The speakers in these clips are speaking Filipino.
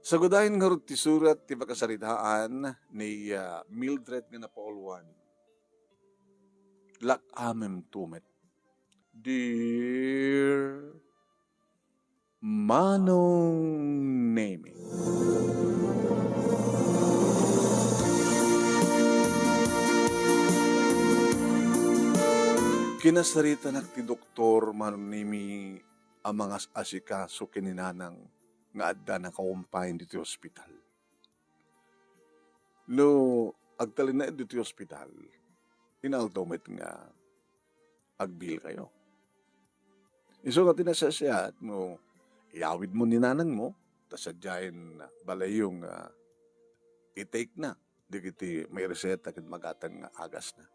Sagudahin nga rin ti surat ti pakasaritaan ni Mildred nga napauluan. Lak amem tumet. Dear Manong Nemi. Kinasarita na ti doktor Manong Nemi ang mga asikaso kininanang nga adda na kaumpahin dito hospital. No, agtalin na dito hospital, inaltomet nga agbil kayo. Iso nga tinasasya at mo, iawid mo ni nanang mo, tasadyain balay yung i-take na. Di kiti may reseta kit magatang agas na.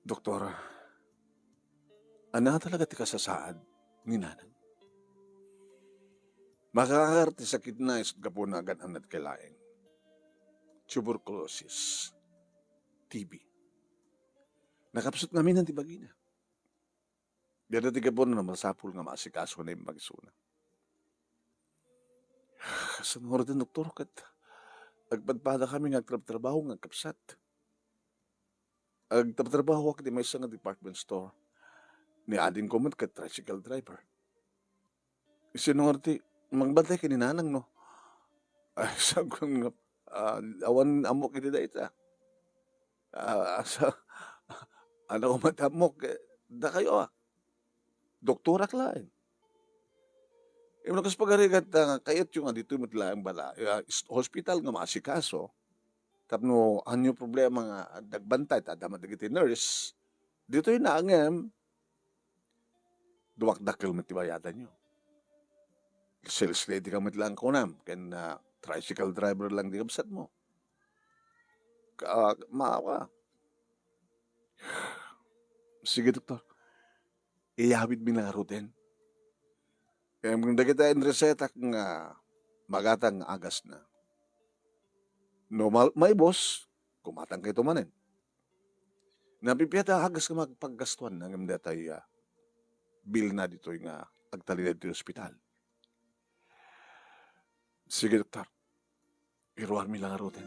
Doktor, ana talaga ti kasasaad ni nanang. Makakarte sakit na isot ka po na agad anat kailaing. Tuberculosis. TB. Nakapsot namin ang tibagina. Dito tiga po na masapul nga maasikaso na yung magisuna. Kasanor din, doktor, kat agpadpada kami nga agtrabaho nga kapsat. Agtrabaho ako di may isang department store ni ading komod kat tricycle driver. Isinor ti, magbantay kininanang no. Ay, sagun nga, awan amok iti da ita. Ano ko matamok, da kayo doktora klain. Yung nakas pagarigat kayat yung dito yung matlaang bala, hospital nga maasikaso, tapno anyo problema nga dagbantay, tadama dagiti nurse, dito yung naangem, duwakdakil matibayadan nyo. Sales lady ka matlaang kunam, ken tricycle driver lang di kapsat mo. Maawa. Sige, doktor. Iyawid mi na rutin. Kaya kung dagita in reseta nga magatang agas na. No, may boss, kumatang kayo tumanin. Napipiyata agas ka magpaggastuan ng imdatay bill na dito yung agtalina dito yung hospital. Sige, doktor. Iruar mi lang rutin.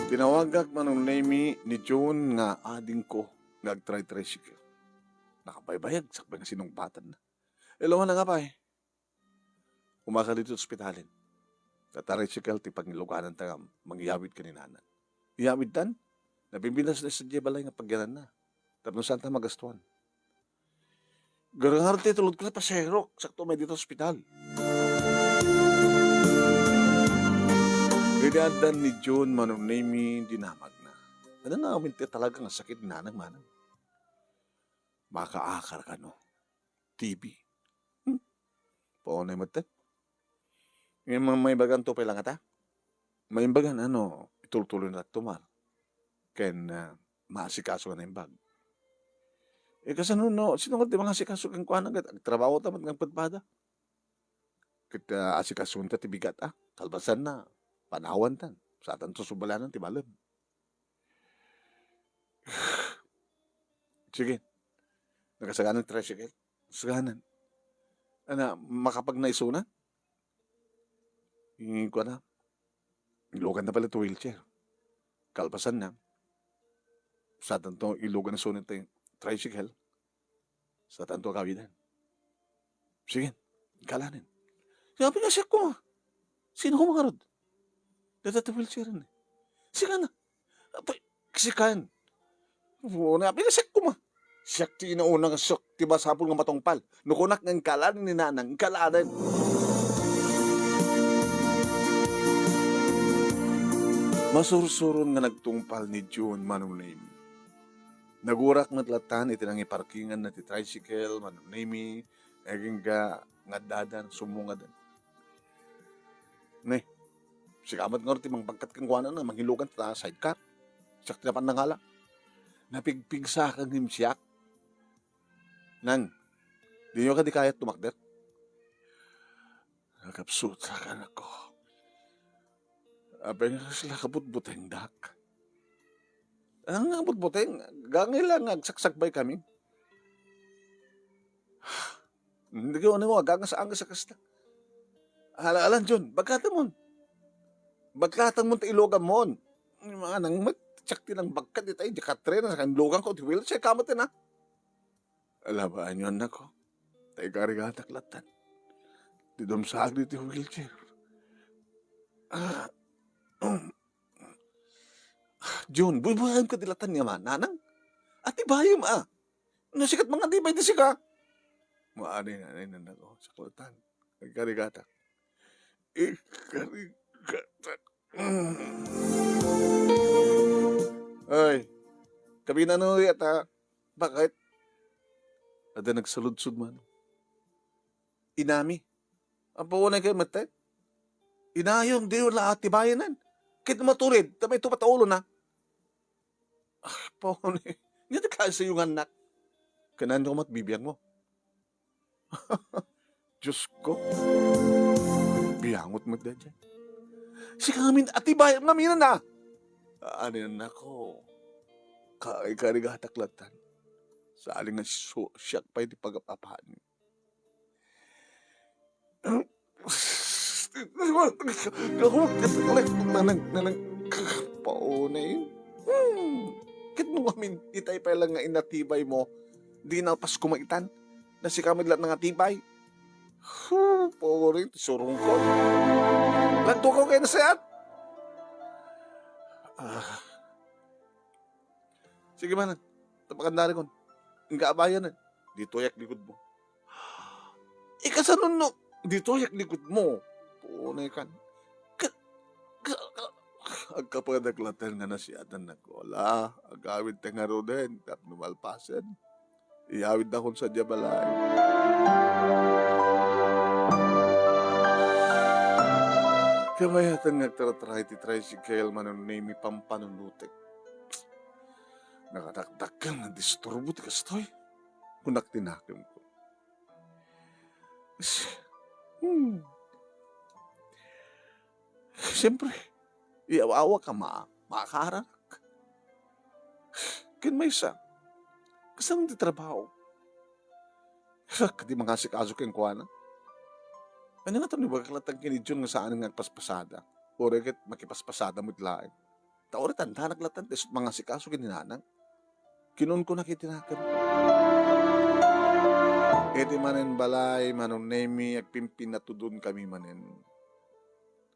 Tinawagak Manong Nemi ni John nga ading ko nag-tricycle. Nakabaybayag, sakbay nga sinumpatan na. Elohan na nga pa Umasa dito sa ospitalin. Tricycle, ti pagniluganan ta mangyawid ka ni nanan. Iyawid tan, nabibinas na sa balay nga pagyanan na. Tapos saan ta magastuan. Garangarte tulad ko na pasero, sakto may dito sa ospital. Kaidadan ni John Manong Nemi dinamag na. Ano na minti talaga nga sakit ni nanang manang. Makaakar ka no. TB. Paunay mo tat. May bagan to lang ata. May bagan itultuloy na tumar. Ken maasikaso ka na yung bag. Kasi sino nga di mga asikaso kang kuha na trabaho tamat ng padpada. Kita asikaso ta tibigat kalbasan na. Panawan tan. Sa atan susubalanan ti malam. Sige. Nakasaganan tricycle. Saganan. Makapag naisuna? Hingin ko na. Ilugan na pala ito wheelchair. Kalpasan na. Sa tanto ilugan na sunan ito yung tricycle. Sa tanto kawidan. Sige. Kalanin. Sabi nga siya ko. Sino ko mga rod? Dito ito wheelchair na. Sige na. Kasi kan. Nabi nga siya ko ma. Siya ti inauna nga siya ti basapol nga matongpal. Nukunak ng kalanin ni nanang. Kalanin. Masursurun nga nagtungpal ni June Manong Nemi. Nagurak matlatan iti nang iparkingan na ti tricycle Manong Nemi. Naging nga dadan, sumungadan. Ne, sikamat nga rin mang pagkat kang kuwanan na manghilugan ta sidecar. Siyak tinapan na nga lang. Napigpigsa kang himsiyak. Nang, di nyo ka di kaya tumakder. Nakapsuta ka na ko. Abay nga sila kabutbuteng dak. Ang kabutbuteng, gangil lang agsaksakbay kami. Hindi ko ano mo, agang sa kasta. Alaan, John, bagkatan mo. Bagkatan mo, ilogan mo. Yung mga nang matsak tinang bagkat, di tayo, di katre na, sa kanlogan ko, di wheelchair, kamatin na. Alabaan yun na ko. Tayo karigatak latan. Di dumsag di wheelchair. Ah, John, buhay ko dilatan niya man, nanang. At ibayim Nasikat mga tibay di sika. Maari na ako sa kulatan. Nagkarigatak. Ikarigatak. Ay, kami na no yata. Bakit? Ada nagsaludsod man. Inami. Ang paunay kayo matay. Inayong di wala atibayanan. Kit maturid, tamay ito pataulo na. Paunay. Nga nagkasa yung anak. Kanan ko matbibiyang mo. Diyos ko. Biyangot mo dyan. Si kamin atibayan namin na. Anin ako. Karigatak-latan. Sa aling na siyak pa hindi pag-apahan. Paunay. Kit mo kami, itay pa lang nga inatibay mo, di na pas kumaitan, na si kami lahat ng atibay. Puri, surong ko. Lanto ko kayo na sayat. Sige man, tapakandari ko. Ang kaabayan na, dito yak likod mo. Ikasanon no, dito yak likod mo. Punay kan. Agkapadaklatan nga na siyatan na ko. Ala, agawid tengaro din, tap numalpasan. Iyawid na kung sa diabalay. Kamayatan nagtaratry ti tricycle manon name pampanunutik. Nakatakdak ka na disturbo ti kastoy. Kunak tinakim ko. Siyempre, iawawa ka makakaharak. Kin may isa. Kasang di trabaho. Kadi mga sikaso keng kuwana. Ano nga ito ni Bagkalatang kinidyon nga saan nga paspasada. O rekit makipaspasada mo itlain. Taorit tanda naglatan tesot mga sikaso kininanang. Kinun ko nakitinakan. Edi manen balay, manong nemi, agpimpin na tudun kami manen.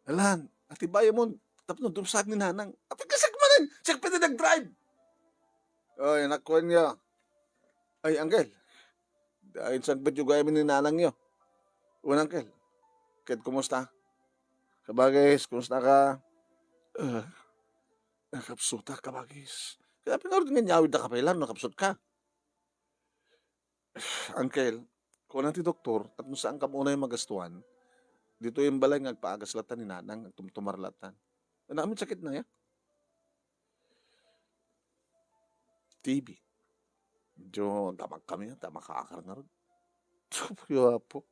Alan, atibaya mo, tapos dumsag ni nanang. Apag kasag manen, siya pwede nag-drive. Ay, nakuha niya. Ay, Angel, dahil saan ba't yung gaya ni nanang niyo? Unang Angel, kahit kumusta? Kabagis, kumusta ka? Nakapsuta, kabagis. Kaya pinarod nga nyawid na kapailan, nakapsut ka. Uncle, kung nanti doktor, at kung saan ka muna yung magastuan, dito yung balay nga agpaagas-latan ni nanang, tumtumarlatan. Namin sakit na ya. TB. Medyo tamag kami, tamag kaakar na rin. Kaya po.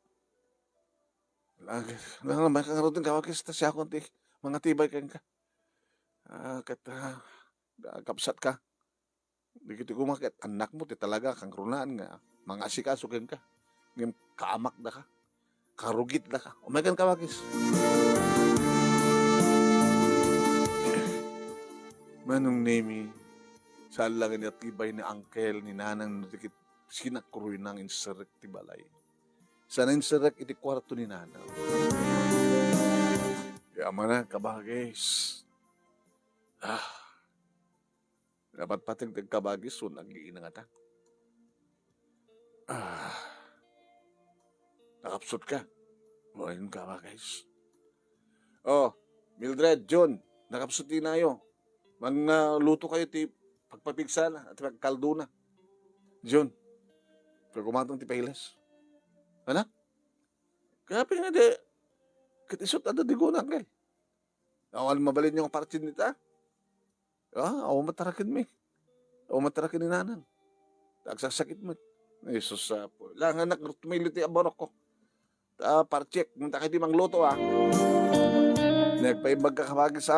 Lagi, may kangarotin kawagis, siya konti, mga tibay kang ka. Kapsat ka. Di kiti kumakit, anak mo, ti talaga, kang runaan nga, mga asikasukin ka. Ngayon, kaamak na ka. Karugit na ka. Umagan ka, Wakis. Manong nemi, saan lang inatibay ni uncle, ni nanang, dikit sinakruy ng insurrect ti balay. Sana insurrect iti kwarto ni nanang. Yaman na, kabagis. Dapat pating kabagis, so nag-iina nga ta. Nakapsot ka. Ayun ka ba, guys? Oh, Mildred, John, nakapsot din na yo. Luto kayo ti pagpapigsa na at pagkaldo na. John, pagkumatong ti pahilas. Ano? Kaya nga di, katisot ada di guna, kay. Awan mabalin yung partin nita. Awan matarakin mi. Awan matarakin ni nanang. Tagsasakit mo. Jesus po. Lang anak, tumiliti ang barok ko. Parcheck, munta kayo di mang luto Nagpaibag ka kabagis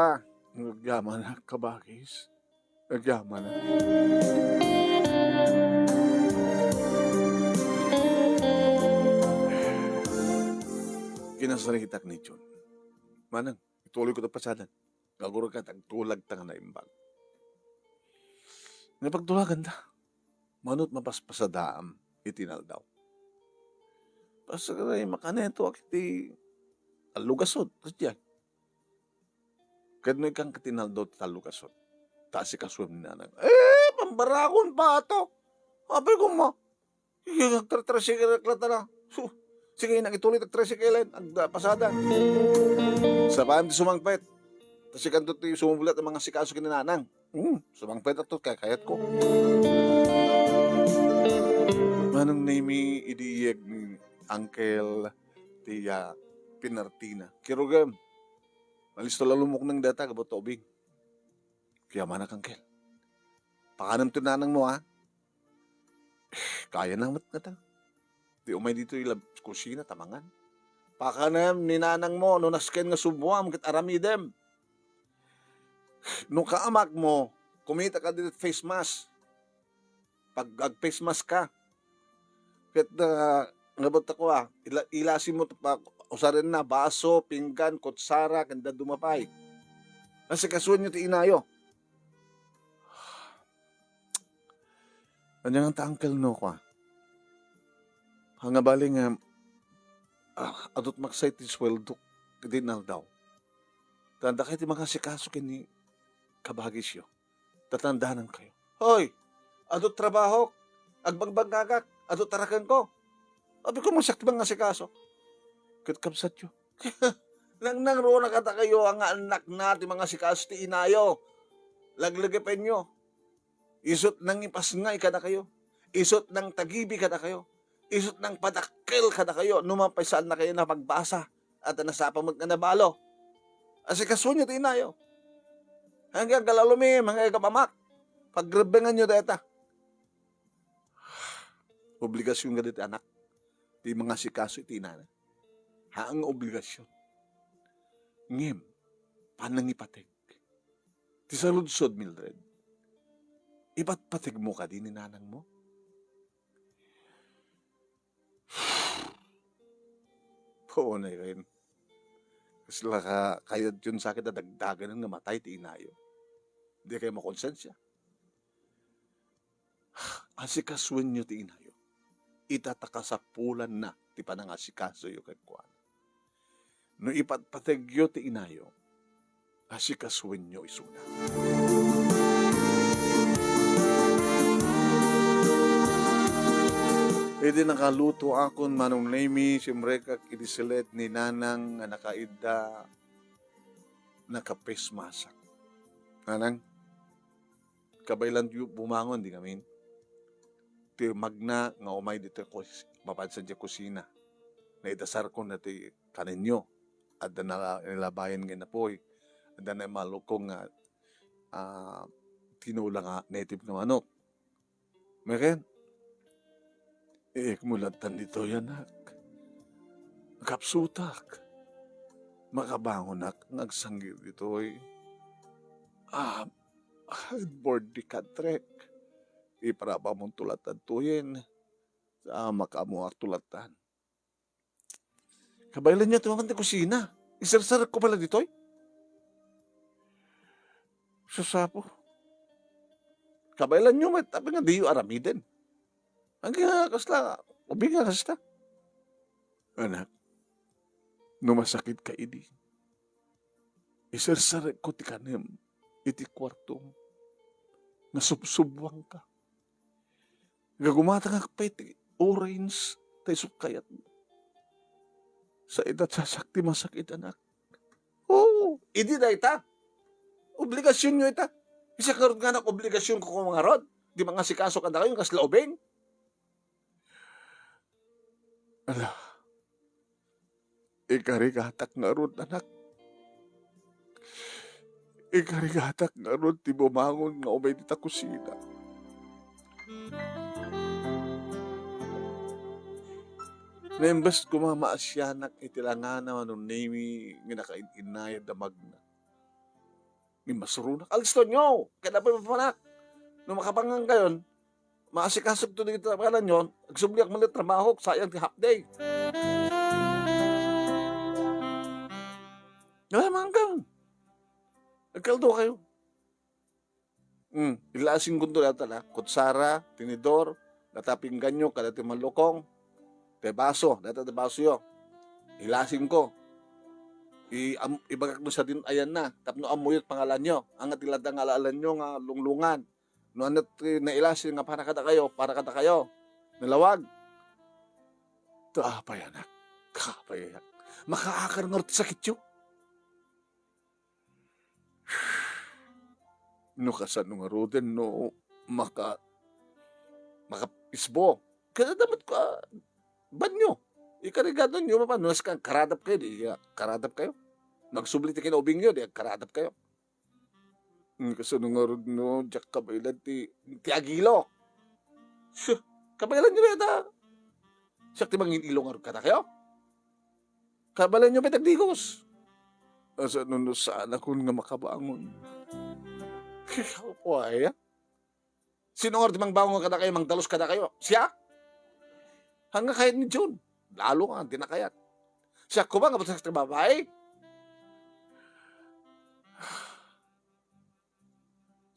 Nagyaman na kabagis. Nagyaman na. kinasalitak ni John. Manang, ituloy ko na pasadan. Gaguro ka, tagtulag ta nga na imbag. Napagtulagan ta. Manot mapaspasadaam itinal daw. Pasagay makaneto akiti alugasod. Kasya. Kadno ikang katinal daw talugasod. Taas si kaswem ni nanang. Pambarakon pa ato. Sabi ko mo. Nagtatrasikil klata na. Sige, nagituloy nagtrasikilin. Ang pasada. Sa paan ti sumangpet. Kasi kanto ti sumubulat ang mga sikaso kininanang. Sumangpet ato kayat ko. Manong name idiyag ni Uncle Tia Pinartina. Kirugam. Malisto lalumok ng data kabot tobing. Kaya manak Uncle. Pakanam tinanang mo ha. Kaya nang matnata. Di umay dito ilab kusina tamangan. Pakanam ninanang mo no nasken nga subuam ket aramidem. No kaamak mo kumita ka dito face mask. Pag ag-face mask ka. Ket ngabot ako ilasin mo pa usarin na baso, pinggan, kutsara kanda dumapay. Kasi kasuan nyo ti inayo. Kanyang ang taangkel no ko. Hangabali nga adot maksay ti sweldo dinal daw. Tanda kayo ti makasikaso kini kabagisyo. Tatandahanan kayo. Hoy! Adot trabaho. Agbagbagagak. Adot tarakan ko. Sabi ko masakti bang asikaso. Katkapsat yun. Nang roon na kata kayo ang anak natin mga sikaso ti inayo. Laglagipin nyo. Isot ng ipasngay kada kayo. Isot ng tagibi kada kayo. Isot ng padakkel kada kayo. Numampay saan na kayo na magbasa at nasapang magkanabalo. Asikaso nyo ti inayo. Hanggang galalumi, mga kapamak. Pagrebengan nyo deta. Obligasyon ka dito anak. Di mga sikaso iti inana. Haang obligasyon. Ngem, panangipatig. Ti saludsod, Mildred. Ipatpatig mo ka din ni nanang mo? Oo na yun. Kasi kayad yun sa akin na dagdagan ng namatay ti inayo. Hindi kayo makonsensya. Asikasuin nyo ti inayo. Itataka sa pulan na ti panangasikaso yu kagkuan. No ipatpategyo ti inayo, asikasuin nyo isuna. Edi nakaluto akon manong nemi, siyempre kak idisilet ni nanang nga nakaida nakapesmasak. Nanang, kabaylan yu bumangon di kami. Ti magna nga umay dito ko mapansan di kusina. Naidasar ko na ti kaninyo. At na nilabayan nga na po. At na malukong nga tinula nga native na manok. Meken, kumulatan dito yan nak. Kapsutak. Makabangon nak. Nagsanggil dito board di katrek. Iparaba mong tulatan tuyin. Sa makamuak tulatan. Kabaylan niya tumakan di kusina. Isarsarap ko pala dito Susapo. Kabaylan niyo tapi nga di yung aramiden. Hanggang kasla. Ubiga kasla. Anak. Numasakit ka idi. Isarsarap ko ti kanem. Iti kwartong. Nasubsubwang ka. Gagumata nga pa iti orange. Tayo sukayat mo. Sa edad sasakti masakit anak. Oo, idi na ita. Obligasyon nyo ita. Isa karoon nga ng obligasyon ko kung mga rod. Di mga sikaso ka na kayo, kaslaubing. Ala, ikarigatak nga rod anak. Ikarigatak nga rod ti bumangon nga umay dita kusina. Nembes kumamaasyanak itilangan naman nung name nga nakainayad na magna. May masurunak. Alisto nyo! Kaya dapat mapanak. Nung makapangang kayon, maasikasag to dito na nyo, agsubliak mo na trabaho, sayang ti half day. Naman ka. Nagkaldo kayo. Ilasin ko doon na kutsara, tinidor, nataping ganyo, kadati malukong, te baso, data de baso yo. Ilasin ko. Ibagak mo sa din, ayan na. Tapno amuyot pangalan nyo. Ang atiladang alalan nyo nga lunglungan. No anat nailasin nga para kada kayo. Nalawag. Ito apayanak. Kapayanak. Makaakar nga rin sakit yun. No kasano nga roden no makapisbo. Kaya dapat ka banyo. Ikarigado nyo pa no kan karadap kayo di karadap kayo. Magsublit kayo ubing nyo di karadap kayo. Kasano nga roden no jak kabaylan ti agilo. Kabaylan nyo ita. Siya ti mangin ilong nga kata kayo. Kabalan nyo petagdigos. Asa no sana kun nga makabangon. Kaya po ay, sino nga dimang bangon kada kayo, mangdalos kada kayo? Siya? Hanggang kahit ni John. Lalo nga, di na kayat. Siya ko ba nga sa babae?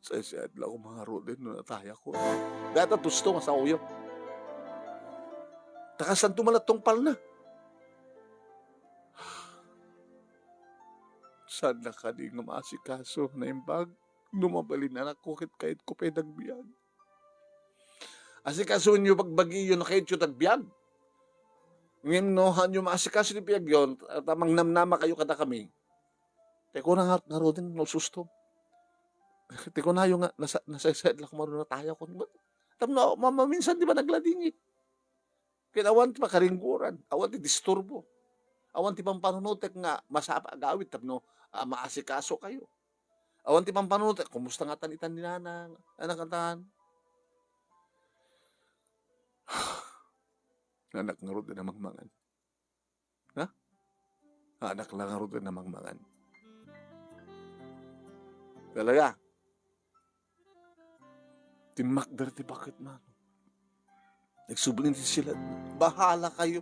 Sa isad lang ako mga rodin no nataya ko. Data tusto nga sa uyo. Takasan tumalatong pal na. Saan na ka di nga maasikaso na imbag? Numabalin na ko kahit ko pedagbiag. Asikaso nyo pagbagi yun na kahit yung tagbiag. Ngayon no, hanyo maasikaso ni piyag yun, tamang namnama kayo kada kami. Teko na nga rin, no susto. Teko na yung nasa side lang marunong na tayo ko. Tamno, mama minsan di ba nagladingit? Kaya awan ti makaringguran, awan ti disturbo. Awan ti pampanunutek nga masapa agawit, tamno, maasikaso kayo. Awan ti pampanunot, kumusta nga tanitan ni nanang, anak antan. Anak nga rin na mangmangan. Ha? Anak lang nga rin na mangmangan. Talaga. Timakdar ti bakit man. Nagsublin ti sila. Bahala kayo.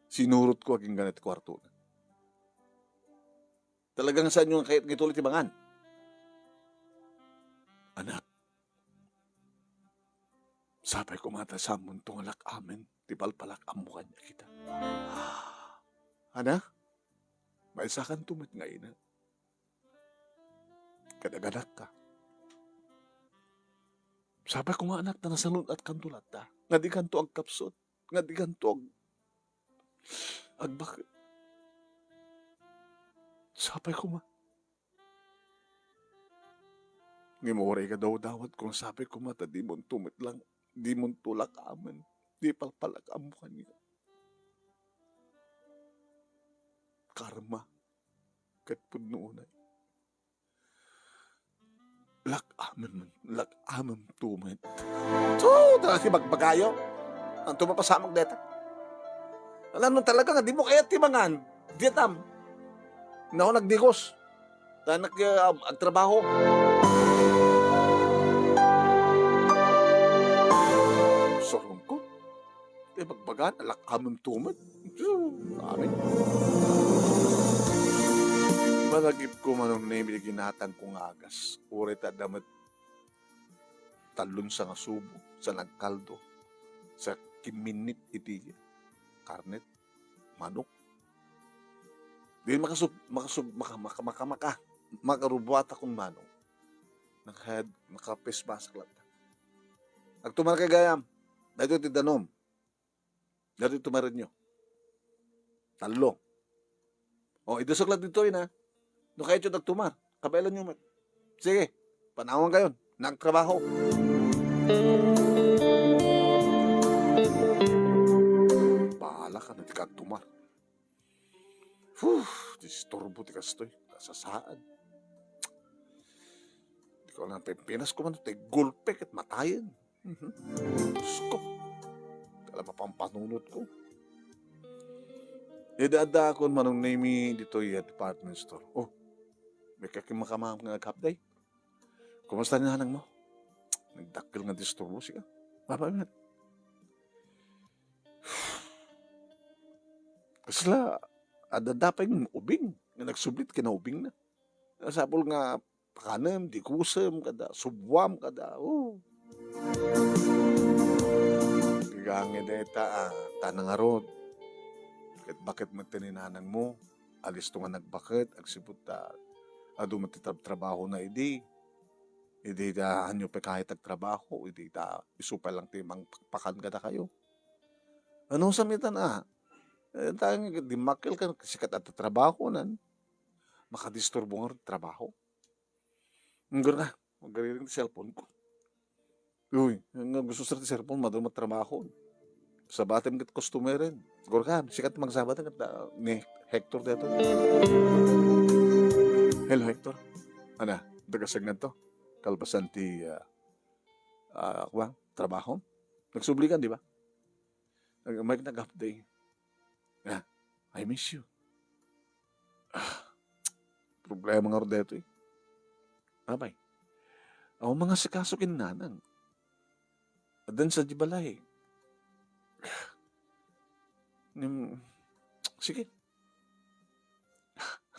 Sinurot ko aging ganit kwarto na. Talagang saan yung kahit ngitulit ibangan? Anak, sabay ko mata sa muntong alak amin, tipalpalak amukan niya kita. Anak, maisakan tumit nga ina. Kadaganak ka. Sabay ko nga anak na nasalun at kantulat ta. Nga di kanto ang kapsot. Nga di kanto ang agbakit. Sabay ko ma. Ngimuray ka daw dawat kung sabay ko mata di mo tumit lang. Di mo tulak aman. Di palpalak amukan niya. Karma. Katpud noonay. Lak aman tumit. So, talaga si magbagayo. Ang tumapasamag deta. Alam mo talaga nga, di mo kaya timangan. Dietam. Na ako nagdigos. Dahil nagtrabaho. Sorong ko. Di magbagan, alak amang tumad. Amin. Malagip ko manong name ginatang kong agas. Uri ta damat talon sa nga subo, sa nagkaldo, sa kiminit iti karnet, manok. Di makarubuat akong manong. Nakapesbasak lang. Agtumar kay gayam, dahil iti danom. Dahil iti tumarin nyo. Talo. O, idusok lang dito yun ha. No kayo ito nagtumar. Kabailan nyo. Sige, panahon kayo. Nagtrabaho. Bahala ka na di ka tumar. Disturbo ti kastoy. Kasasaan. Di ko lang Pilipinas ko man ito. Gulpe kat matayin. Diyos ko. Kala mapampanunod ko. Idada ako manong name dito yung department store. Oh, may kakimakamang nga nagkapday. Kumusta ni nanang mo? Nagdakil nga disturbo siya. Papa, Kasla, ada dapay ng ubing. Nga nagsublit kinaubing na. Sabol nga, pakanem, di kusem, kada, subwam, kada, oh. Gangin na ita, tanang arod. Bakit magtininanang mo? Alis to nga nagbakit, agsibot adu trabaho na idi. Idi hanyo pa kahit agtrabaho, idi isupa lang timang pakpakan ka na kayo. Anong samitan tayong di makil ka sikat at trabaho nan, makadisturbo nga trabaho. Ngor nga, magariring cellphone ko. Uy, nga gusto sa cellphone, madal matrabaho. Sa batim kit customer rin. Ngor ka, sikat magsabat ni Hector dito. Hello Hector. Ana, dagasag na to. Kalbasan ti trabaho. Nagsubli ka, di ba? May nag-update. I miss you. Problema nga rin dito eh. Abay, ako mga sikaso kinanang. Adan sa jibalay. Sige.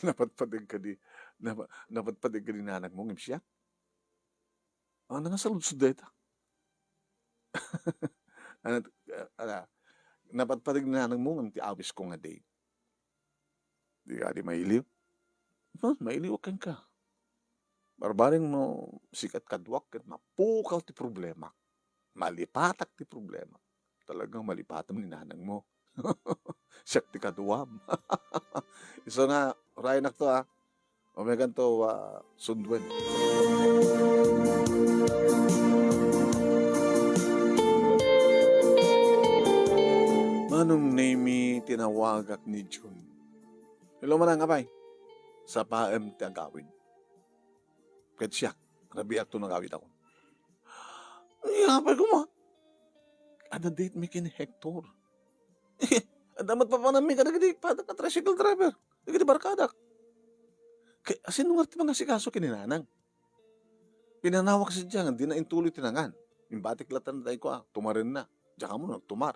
Napatpadig ka di nanag mo, ngimsya. Ano nga sa lutsud dito? Napatpadig na nanag mo, ngimti awis ko nga day. Di ka di mailiw? Mailiw ka. Barbaring mo sikat kadwak ket mapukaw ti problema. Malipatak ti problema. Talagang malipatam ni nanang mo. Siyak ti kaduwam. Iso na, rayanak to Omegan to sundwen. Manong name tinawagak ni June. Hello manang abay. Sa paem ti agawin. Ket siya, rabiak to nagawit ako. Yapay ko mo. Ada date mi kin Hector. Damat pa namin ka nagdi padak ka tricycle driver. Nagdi barkadak. Asin nung arti mga sikaso kininanang. Pinanawak si Diyan, di na intuloy tinangan. Imbatik latan tayo ko tumarin na. Diyan mo nagtumar.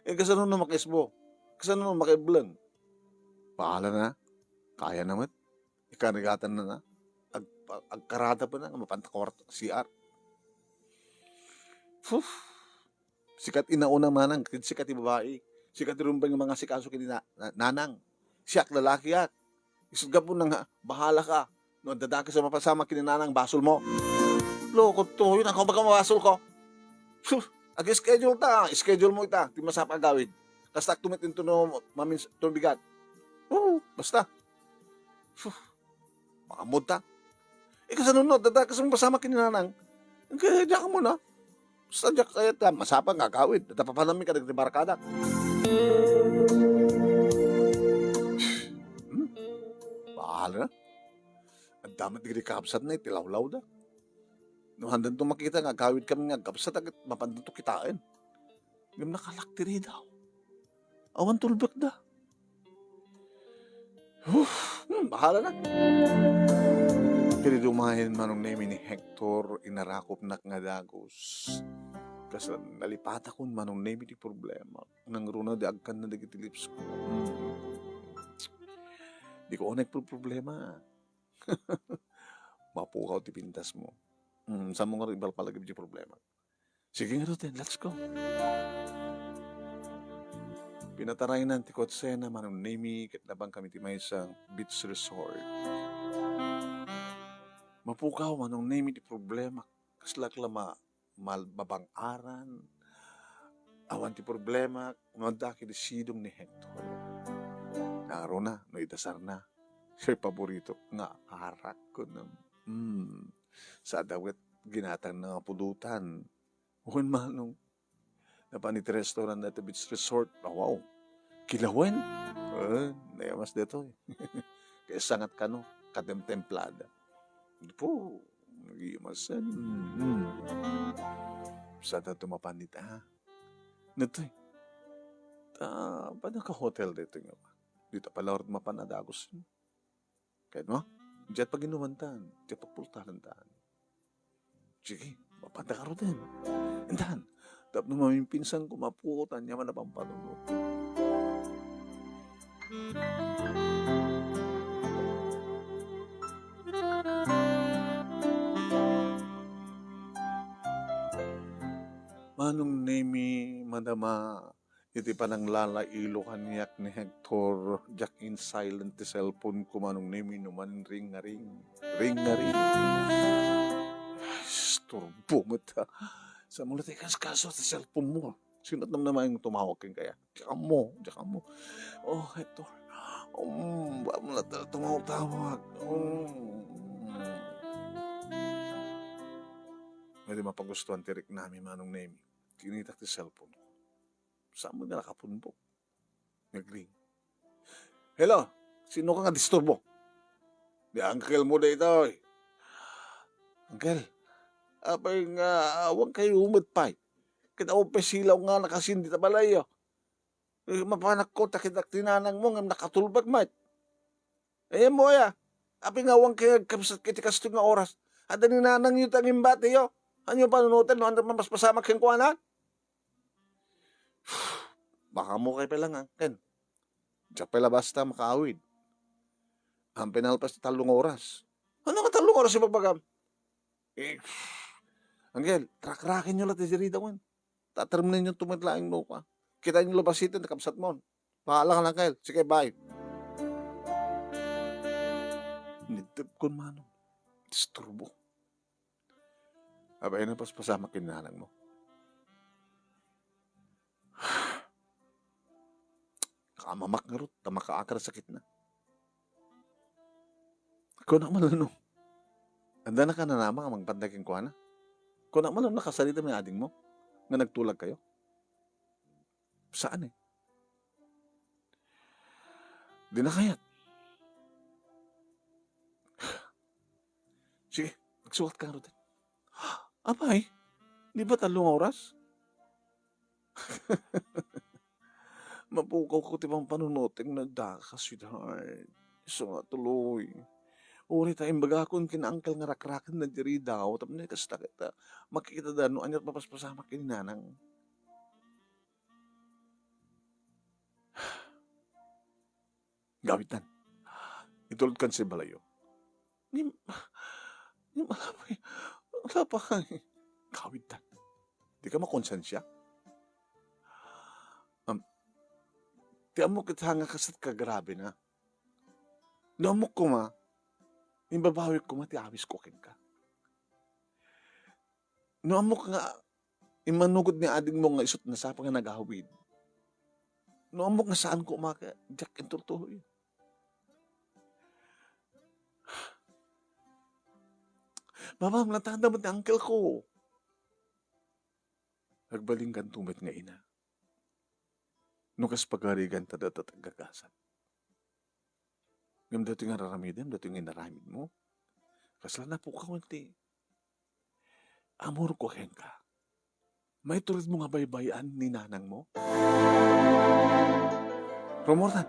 Kasano na makisbo? Kasano na makiblang? Paala na. Kaya naman. Ikarigatan na. Agkarada pa na, mapantakawar CR. Sikat inauna manang, sikat babae. Sikat irumbang mga sikaso kini nanang. Siyak lalaki at. Isugap mo nang bahala ka. No, dadaki sa mapasama kini nanang basol mo. Loko to, yun ako baga mabasol ko. Ag-schedule schedule mo ita, di masapa gawid. Kastak tumitin to no, mamin tubigat. Basta. Makamod ta. Kasanunod, dadaka sa mapasama kini nanang. Kaya diyan ka muna. Sadya kaya masapa nga gawid. Natapapanami ka nagtibarkada. Bahala na. Ang damat digri kapsat na itilawlaw da. No handan to makita nga gawid kami nga kapsat agad mapandan to kitain. Ngam nakalaktiri daw. Awan tulbak da. Bahala na. Kaya dumahin manong name ni Hector inarakop nak nga dagos. Kasi nalipata ko manong name di problema. Nang runa di agkan na digitilips ko. Di ko onek problema. Mapukaw ti pintas mo. Sa mga ibal palagi di problema. Sige nga Ruten, let's go. Pinataray ng ti Kotsena manong name kitnabang kami ti may isang beach resort. Mapukaw manong name di problema. Kaslak lama mabang aran. Awan ti problema. Ngadaki di sidong ni Hector. Naro na, no idasar na. Siya'y paborito nga harak ko na. Sa dawet ginatang na pulutan. Huwag manong napanit restaurant na beach resort. Wow. Kilawan. Nayamas dito. Kaya sangat ka no. Katemtemplada. Po, nag-iimasan. Sada tumapanit Nito paano ka hotel dito nga ba? Dito pala orad mapanadagos. Kaya no? Diyan pag inumantan. Diyan pagpultalantaan. Sige, mapanta ka rin. Andahan, tapos na maming pinsan ko mapukutan niya man na pampalunod. Manong Nemi, madama, iti panang lalailo kanyak ni Hector, jak in silent ti cellphone ko manong Nemi, numan ring nga ring, ring nga ring. Turbo mo ta. Sa mula tayo kaso sa cellphone mo. Sinat naman yung tumawag kang kaya. Diyan ka mo. Oh, Hector. Ba mo na tumawag. Pwede mapagustuhan tirik namin manong Nemi. Kinitak ti cellphone ko. Saan mo na nakapunbok? Nag-ring. Hello, sino ka nga disturbo? Di uncle mo da ito. Uncle, apay nga, huwag kayo umatpay. Kita ko silaw nga nakasindi ta balayo. Mapanak ko, takitak tinanang mo nga nakatulbag mat. Ayan mo ya, apay nga huwag kayo kapsat kitikastong nga oras. Ada ni nanang yung tanging bati yo. Ano panunutan, no? Ano mas pasamak kang kuwanan? Baka mo kayo pala nga, Ken. Diyan pala basta makaawid. Ang pinalpas na 3 oras. Ano ka 3 oras yung pagbagam? Angel, trak-rakin nyo lang tijiri daw. Taterminin nyo tumitlaing mo ka. Kita nyo labasitin, nakapsat mo. Pahala ka lang, Angel. Sige, bye. Nitip ko manong. Disturbo. Abay na paspasama kinanang mo. Kamamak nga rot, tamakaakar sakit na. Ikaw na malano. Anda na ka na naman ang magpandaging kuha na. Ikaw na malano nakasalita may ading mo. Nga nagtulag kayo. Saan eh? Di na kayat. Sige, magsukat ka nga rot. Abay, di ba 3 oras? Mapukaw ko tipang panunuting na daka, sweetheart. So nga tuloy. Uri tayong bagakon kinaangkal nga rakrakan na diri daw. Tapos na kasta kita. Makikita da no anyat mapaspasama kininanang. Gawitan. Itulad kan si Balayo. Ni malapay. Wala pa ka. Gawitan. Di ka makonsensya. Ti amok kita nga kasat ka grabe na. No amok ko ma. Yung babawi ko ma ti awis ko kin ka. No amok nga. Imanugod ni ading mo nga isot na sa nga nagawid. No amok nga saan ko umaka. Jack and turtuloy. Mama, natanda mo ni uncle ko. Nagbalinggan tumit nga ina. Nukas pagarigan tada tatagagasan. Ngam dati nga raramidin, dati nga inaramid mo. Kasla na po ka kunti. Amor ko hen ka. May tulad mo nga baybayan ni nanang mo. Romortan.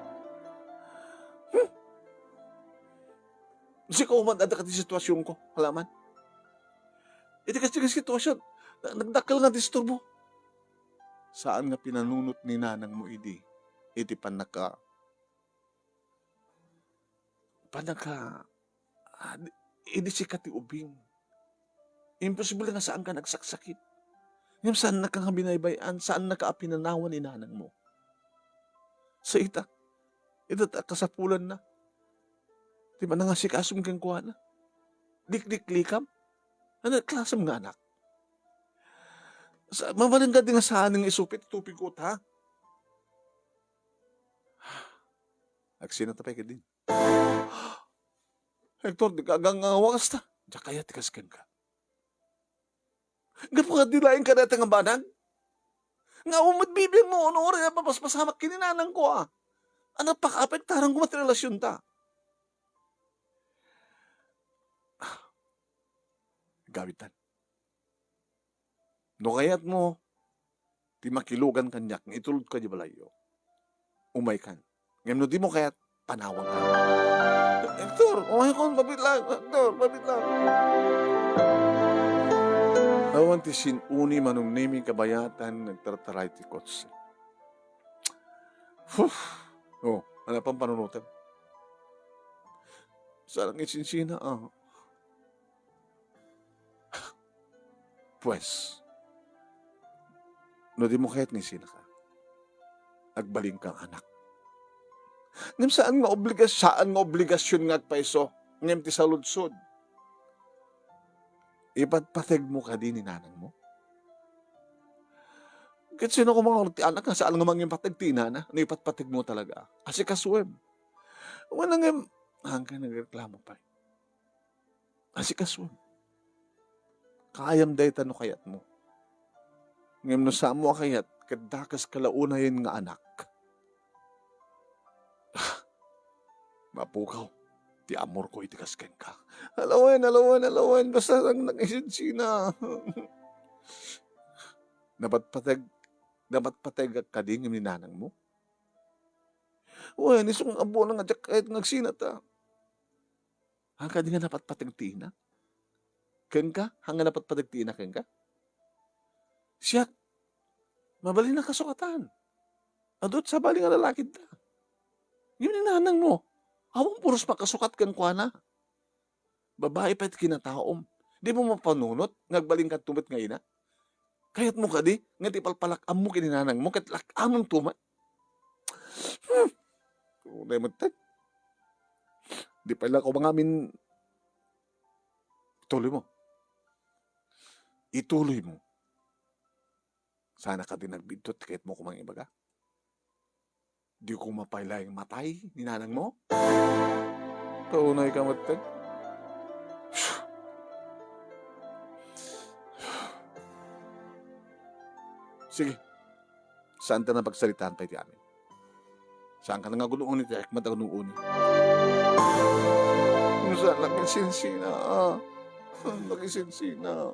Kasi ko umanda ka di sitwasyon ko. Halaman. Iti kasi sitwasyon. Nagdakal nga disturbo. Saan nga pinanunot ni nanang mo idi? Iti panaka idi si kati ubing. Imposible nga saan ka nagsaksakit. Ngayon saan na kang binaybayan, saan na ka pinanawan ni nanang mo. Sa ita kasapulan na. Di ba na nga si kasum kang kuha na? Dik-dik-likam? Ano, klasam nga anak? Mamalang ka din nga saan ng isupit, tupig ko, ha? Aksina tapay ka din. Hector, di ka agang wakas ta. Diyan kaya tikaskan ka. Gapo ka dilayin ka natin ang banag? Nga umadbibig mo, ano oras na papaspasamak kininanang ko, ha? Ano pa kaapektarang ko matirelasyon ta? Gawitan. No kayat mo, di makilugan kanyak, itulod ka di balayo. Umay kan. Ngayon no di mo kayat, panawang ka. Hector, umay ko, mabit lang. Hector, mabit lang. Awan ti sinuni manong naming kabayatan, nagtartaray ti kotse. Oh, Ano pang panunutan? Sarang isinsina, Pues, no di mo kahit nisina ka, agbaling kang anak. Ngam saan nga obligasyon nga agpaiso, ngam ti saludsod. Ipatpateg mo ka din ni nanang mo. Kahit sino ko mga ti anak nga saan nga mga patag ti inana, no ipatpateg mo talaga. Kasi kaswem. Wala nga, hanggang nagreklamo pa. Kasi kaswem. Kayam day tano kayat mo. Ngam no sa mo kayat, kadakas kalaunayin nga anak. Mapukaw, ti amor ko itikasken ka. Alawan, basta lang nag-isinsina. Dapat pateg ka din yung ninanang mo. Uy, nisong abo na nga kahit nagsina ta. Hangga di nga dapat pateg tina. Ken ka? Hangga dapat pateg tina ken ka? Siya, mabali na kasukatan. Adot sa bali nga lalaki ta. Yung ninanang mo, awang puros makasukat kan kwa na. Babae pa kinataom. Di mo mapanunot, ngagbaling ka tumat ngayon na. Kayat mo ka di, nga ti palpalakam mo kininanang mo, kat lakamang tumat. Tunay mo tay. Di pala ko mga amin, ituloy mo. Sana ka din nagbidtot, kahit mo kumang ibaga. Di ko mapailayang matay, ninanang mo. Tunay ka matay. Sige, saan ka na pagsalitaan pa iti amin? Saan ka na nga guluuni ti ekmat ako nung uni? Kung saan nag-isinsina, nag-isinsina.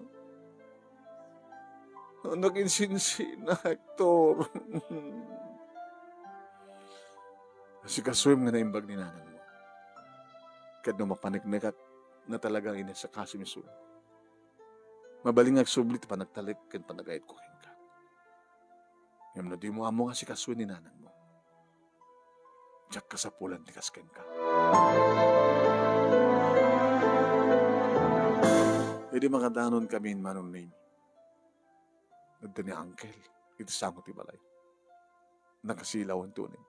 Nag-isinsina, Hector. Kasi kaswim nga na imbag ni nanang mo. Kahit no mapaniknikat na talagang ina sa kasimisun. Mabaling agsublit pa nagtalik kan panagayit ko ka. Ngam na di mo amo nga si kaswin ni nanang mo. Diyak ka sa pulan ti kasken ka. Hindi makadanon kami in manong name. Nagda ni Uncle, iti sango ti balay. Nakasilaw ang tunin.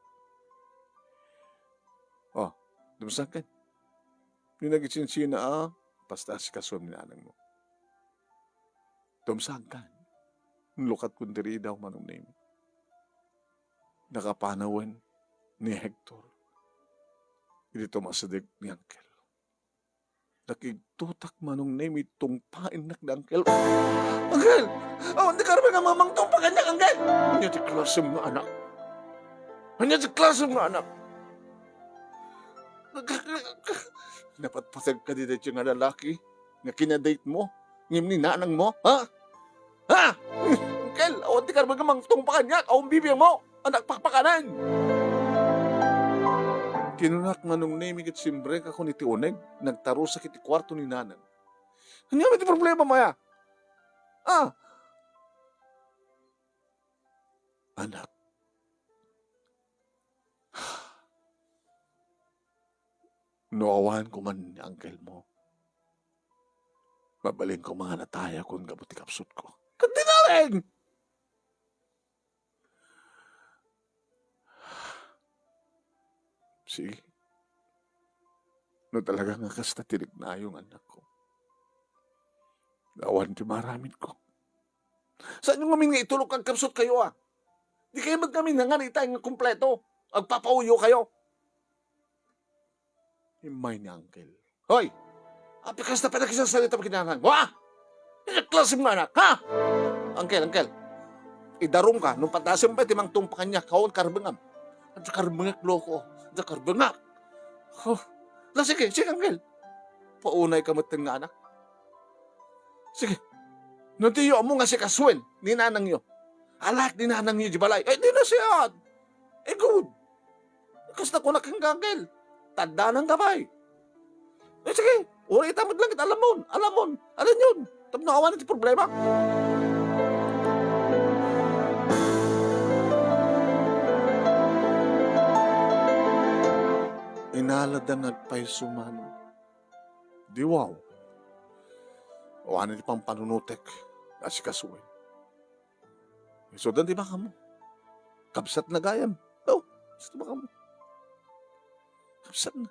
Dumasan ka. Yung nag-isinsina, basta si kaswin ni nanang mo. Dumasan ka. Lukat kundiri daw manong name. Nakapanawan ni Hector. Hindi tumasadig ni Uncle. Nakigtutak manong name itong painak ni Uncle. Uncle! Hindi ka rin nga mamang tumpakan niya, Uncle! Hanya si klaseng nga anak. Hanya si klaseng nga anak. Napatpasag ka din yung nga lalaki nga kinadate mo. Ngim ni nanang mo, ha? Ha? Uncle, hindi ka rin nga mamang tumpakan niya. Ang bibiyang mo. Anak pakpakanan! Kinunak manong name ikit simbre ka kung iti uneg, nagtaro sa kiti kwarto ni nanang. Ano yung iti problema maya? Anak. Nuawan ko man ni uncle mo. Babaling ko mga nataya kung gabuti kapsut ko. Kandinaling! Sige. No talaga nga kasta tinig na yung anak ko. Gawan ti maramit ko. Saan yung ngamin nga itulog kang kapsot kayo Di kayo magkamin nga nga nga kumpleto. Agpapauyo kayo. Himay ni Uncle. Hoy! Apikas na pinagsasalita mo kinanang mo, Klase mo anak, ha? Uncle. Idarong ka, nung patasim pa timang tumpakan niya, kawal karbangam. At karbangak loko. At karbangak. Sige, Uncle. Paunay ka matang nga anak. Sige. Nuntiyo mo nga si kaswen, ni nanang nyo. Alat ni nanang nyo di balay. Di na siya. Good. Kasta ko na kang Uncle. Tanda ng gabay. Sige. Uri itamad lang kita. Alamon. Alin yun? Tabnaawan iti problema. inalad ang nagpaisuman. Di wow. O ano di pang panunutek. Asikasuin. So, dan di ba ka mo? Kapsat na gayam. Oh, gusto ba ka mo? Kapsat na.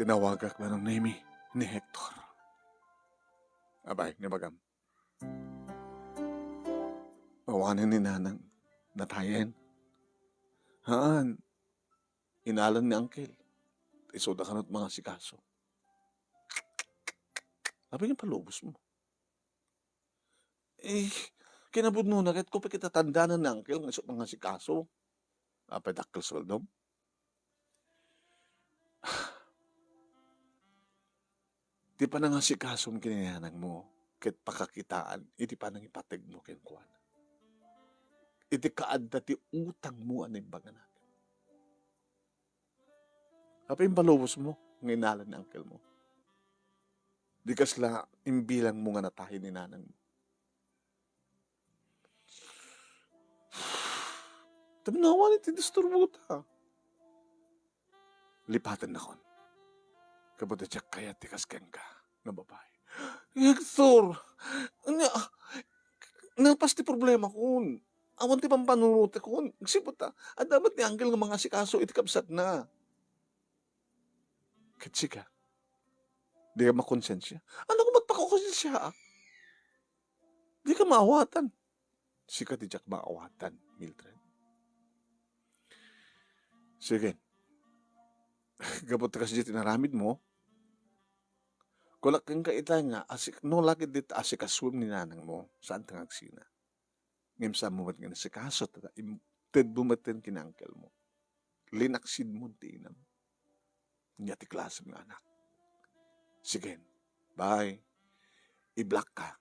Tinawagak na ng name ni Hector. Abay, ni Bagam. Pawanin ni Nanang natayen. Haan, inalan ni Uncle. Isoda ka na't mga sikaso. Sabi niya palubos mo. Kinabud mo na kahit ko pa kita tandanan ni Uncle ng isot mga sikaso. Apay dakil sa kaldom. Di pa na nga sikaso ang kinayanang mo. Kahit pakakitaan, iti pa nang ipatig mo kayong kuwan. Iti kaadda ti utang mo anay baga natin. Apa yung palubos mo, ng inalan ni Uncle mo. Di kasla imbilang mo nga natahin ni Nanang mo. Taminawa ni ti disturbo ta. Lipatan na kon. Kabuta siya kaya tikasken ka na babae. Hector! Napas ti problema kun. Awan ti pampanunute kun. Sipot ta. At dapat ni Uncle ng mga sikaso itikapsat na. Katsi ka. Di ka makonsensya. Ano kung ba't pakakonsensya? Di ka maawatan. Sika di jak maawatan, Mildred. Sige. Gabot kasi di tinaramid mo. Kulak kang kaitay nga, no lagi dito asikaswim ni Nanang mo. Saan tang agsina? Ngim sa mo nga si kaso, ted bumaten kinangkel mo. Linaksid mo tinam. Nga ti klase ng anak. Sige. Bye. I-block ka.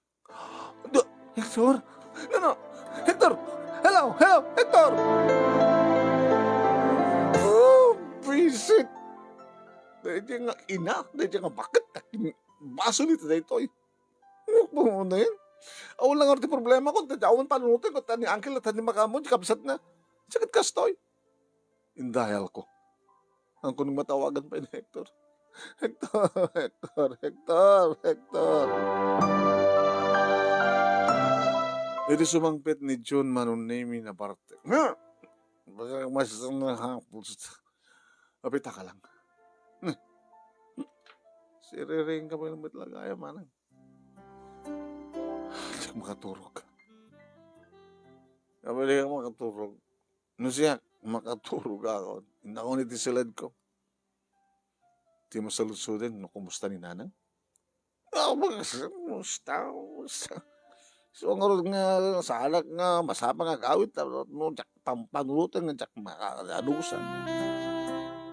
Hector? No. Hector! Hello! Hector! Oh, visit! Dahil nga ina, dahil nga bakit? Baso nito dahil ano na yun? Awan lang ang problema ko, dahil awan panunutin ko, tani Uncle at tani Makamo, kapsat na. Sakit kastoy. Indahal ko. Ang kunong matawagan pa ni Hector. Hector. Ito sumangpit ni John Manunemi na parte. Baka mas nahapos. Apita ka lang. Siriring ka pa ng batlagaya, manang. Siya makaturog. Kapali ka makaturog. No siya, makaturog ako. Hindi ako niti silad ko. Di mo salusudin, no, kumusta ni Nanang? Kumusta. So, nga salak nga, masama nga gawit, no, jak pampanurutan nga, jak makakadusan.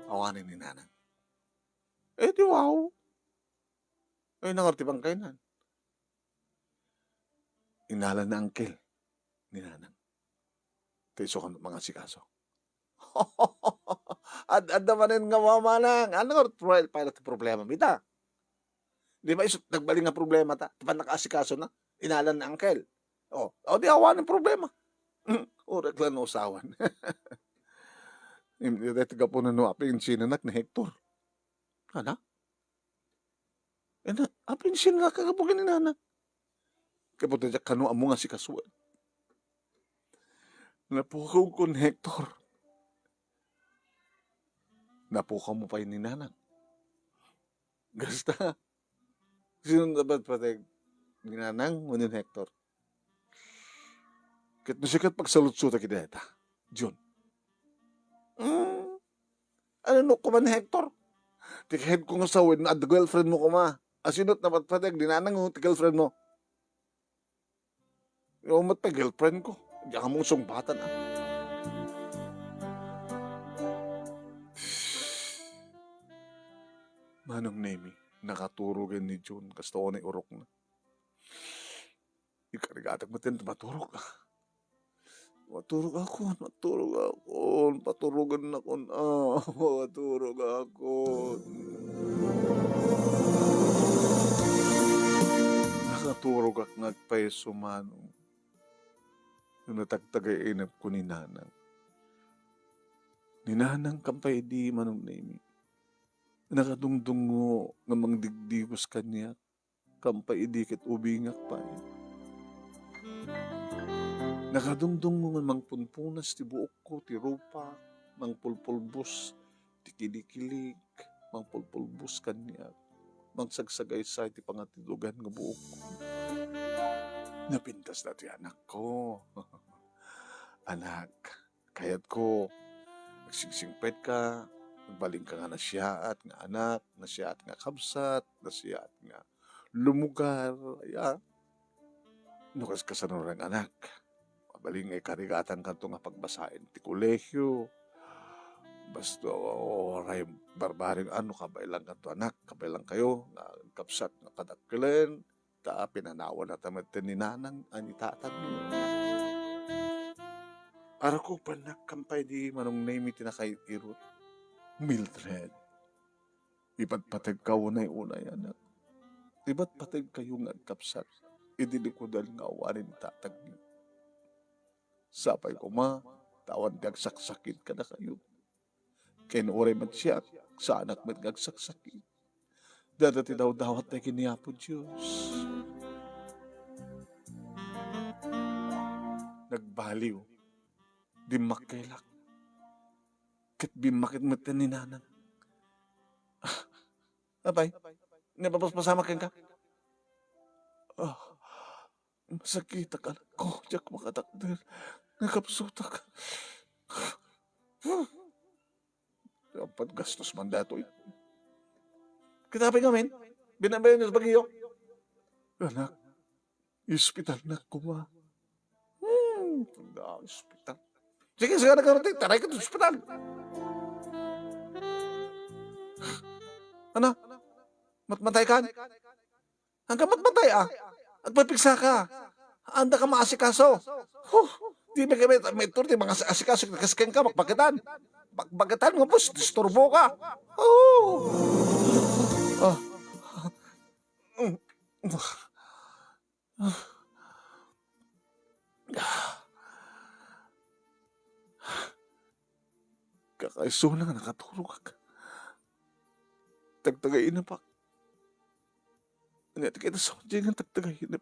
Awanin ni Nanang. Di wow. Nangarti bang kainan? Inalan na Uncle ni Nanang. Kaiso ka mga sikaso. At manin nga mamanang. Ano nga, para ito problema, mita. Di ba, nagbaling nga problema ta. Tapan nakaasikaso na. Inalan na Uncle. Di awan ng problema. Urak lang no usawan. Hindi dito ka po na no apin sinanak ni Hector. Ano? Apin sinanak kagabugin ni Nanang. Kaputa dyan kanu amo nga si kasuan. Napukaw ko ni Hector. Napukaw mo pa yun ni Nanang. Gasta. Sino dapat patay ni Nanang o ni Hector? Kat musikat pagsalutsuta kita. John. Ano no ko man Hector? Tikhead ko nga sa win at girlfriend mo ko ma. Asinot na patay ni Nanang o girlfriend mo. Yung mat pa girlfriend ko. Diyan ka mong sungbatan ah. Manong Nemi, nakaturogan ni John. Kasta ko na urok na. Ikarigatag mo tin, maturog ka. Maturog ako. Paturugan na ko. Maturog ako. Nakaturog ak nagpaiso manong. Nung natagtagay inap ko ni Nanang. Ninanang kampay di manong nami. Nakadungdungo nga mangdigdigos kanya, kampay di ket ubingak pa. Nakadungdungo nga mangpunpunas ti buok ko, ti rupa, mangpulpulbos, ti kidikilik, mangpulpulbos kanya, mangsagsagay-say ti pangatidugan nga buok ko. Napintas na ti anak ko. Anak, kayat ko, nagsingsingpet ka, nagbaling ka nga nasyaat nga anak, nasyaat nga kabsat, nasyaat nga lumugar, ya. Nukas ka sa nurang anak. Mabaling ay karigatan ka nga pagbasain ti kolehyo. Basta oray barbaring ano kabailang ka to anak, kabailang kayo, nga kapsat nga kadakkilen, ta pinanawan na tamat ni nanang ani tatag niyo. Ara ko panak kampay di manong name tinakay irot. Mildred. Iba't patag ka unay-unay anak. Iba't patag kayo nga kapsat. Idili ko dahil nga awanin tatag niyo. Sapay ko ma, tawan gagsaksakit ka na kayo. Kaya oray man siya, sa anak man gagsaksakit. Dadati daw dawat na kiniyapo Diyos. Nagbaliw. Di makailak. Kat bimakit mata ni nanang. Abay, napapasama ka. Ah, masakit ka anak ko. Diyak makatakder. Nakapsutak. Dapat gastos man dato. Kitapin kami. Binabayan niyo sa bagiyo. Anak, hospital na kuma. Hospital. Sige, sige, nagkarating. Taray ka sa hospital. Ano? Matmatay ka? Hanggang matmatay Agpapigsa ka. Anda ka maasikaso. Di ba kami, may turti, mga asikaso, kasken ka, magpakitan. Magpakitan mo po, disturbo ka. Ah. Kakaiso na nga nakatulog ka. Tagtagayin na pa. Ano kita sa kanya nga tagtagayin na.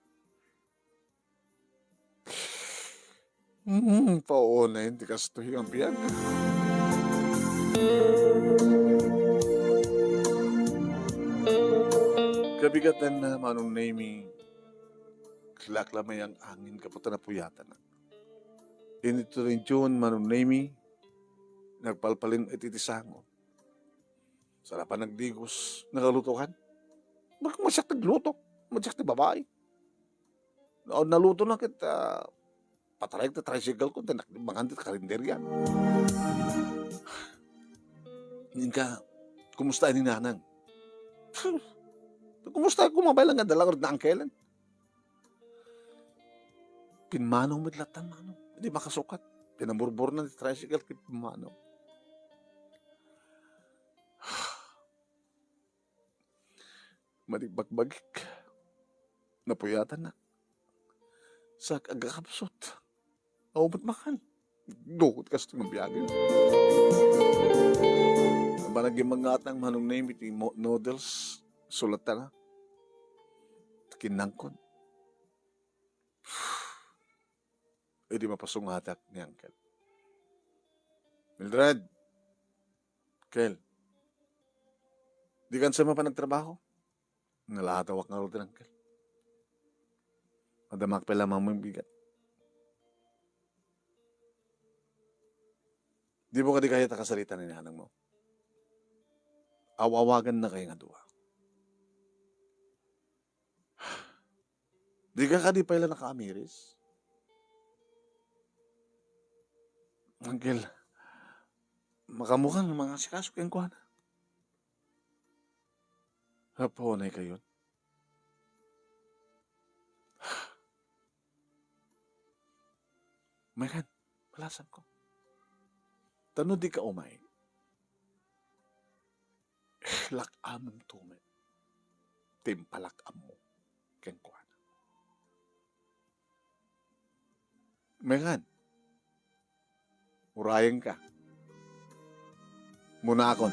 Pauna hindi ka stuhi ang biyan. Kabigatan na manong naming kilaklamay ang angin kaputa na puyatan na. Inito rin June manong naming nagpalpalin ititisango. Sarapan nagdigos, nakalutukan. Bakit masyak nagluto? Masyak na babae. Naluto na kita, pataray kita tricycle ko, mangantit karinderya. Hindi ka, kumusta ni nanang? Kumusta ko mabaylang nga dalang na angkelan? Pinmanong midlatan manong, hindi makasukat. Pinaburbor na ni tricycle kay pinmanong. Maligbag-bagik. Napuyatan na. Sa agakapsot. Aumot makan. Dukot ka sa biyagin. Managing mga atang manong name iti noodles. Sulatan na. Kinangkon. E di mapasungatak ni Uncle. Mildred. Kel. Di kan sama pa nagtrabaho. Nalahatawak nga rin, Uncle. Madamak pala mamang bigat. Di mo ka di kaya takasalita ni nanang mo. Awawagan na kayo nga duwa. Di ka di pala nakaamiris? Uncle, makamukha ng mga sikasok yung kuha na. Haponay kayo. Maykan, palasan ko. Tano di ka umay. Lakam ng tume. Timpalakam mo. Ken kuha na. Maykan, urayan ka. Muna akon.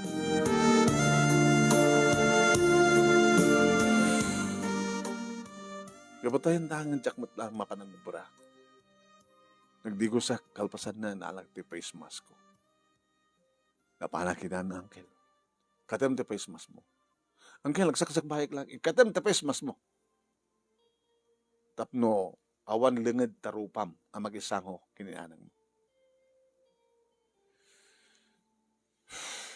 Gabatayan tangan tsak matlang mapananubra. Nagdigo sa kalpasan na naalag ti face mask ko. Napanakinan na, Uncle. Katem ti face mask mo. Uncle, nagsaksak bayik lang. Katem ti face mask mo. Tapno, awan lingid tarupam ang mag-isang ho kinianang mo.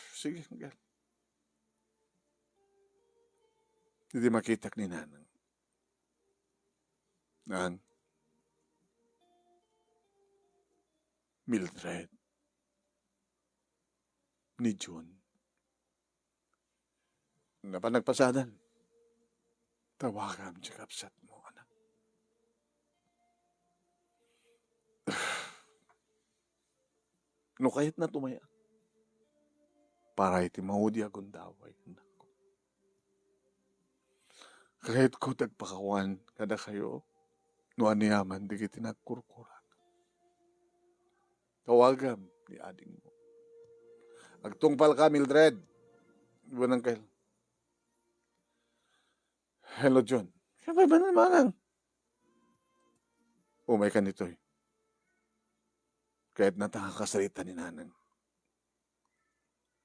Sige, Uncle. Hindi makita ni nanang. Nang Mildred ni June na pa nagpasadan. Tawagan siya kapsat mo, anak. No kahit na tumaya, para iti maudi akong daway, anak ko. Kahit ko tagpakawan kada kayo, no aniyaman di kiti nagkurkuran. Tawagan ni ading mo. Agtungpal ka, Mildred. Iwan Uncle. Hello, John. Siyempre ba naman? Umay ka nito eh. Kahit natakasalita ni nanang.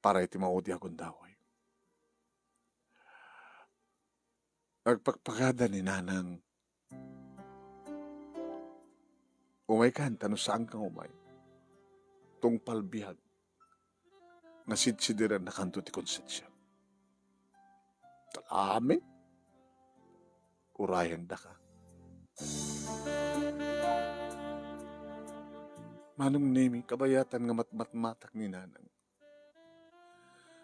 Para iti maudi akong daway. Agpagpagada ni nanang. Umay ka, tanong saan kang umay? Tungpal bihag. Nasidsidiran na kanto ti konsensya. Talami. Urayan da ka. Manong nemi, kabayatan nga matmatmatak ni nanang.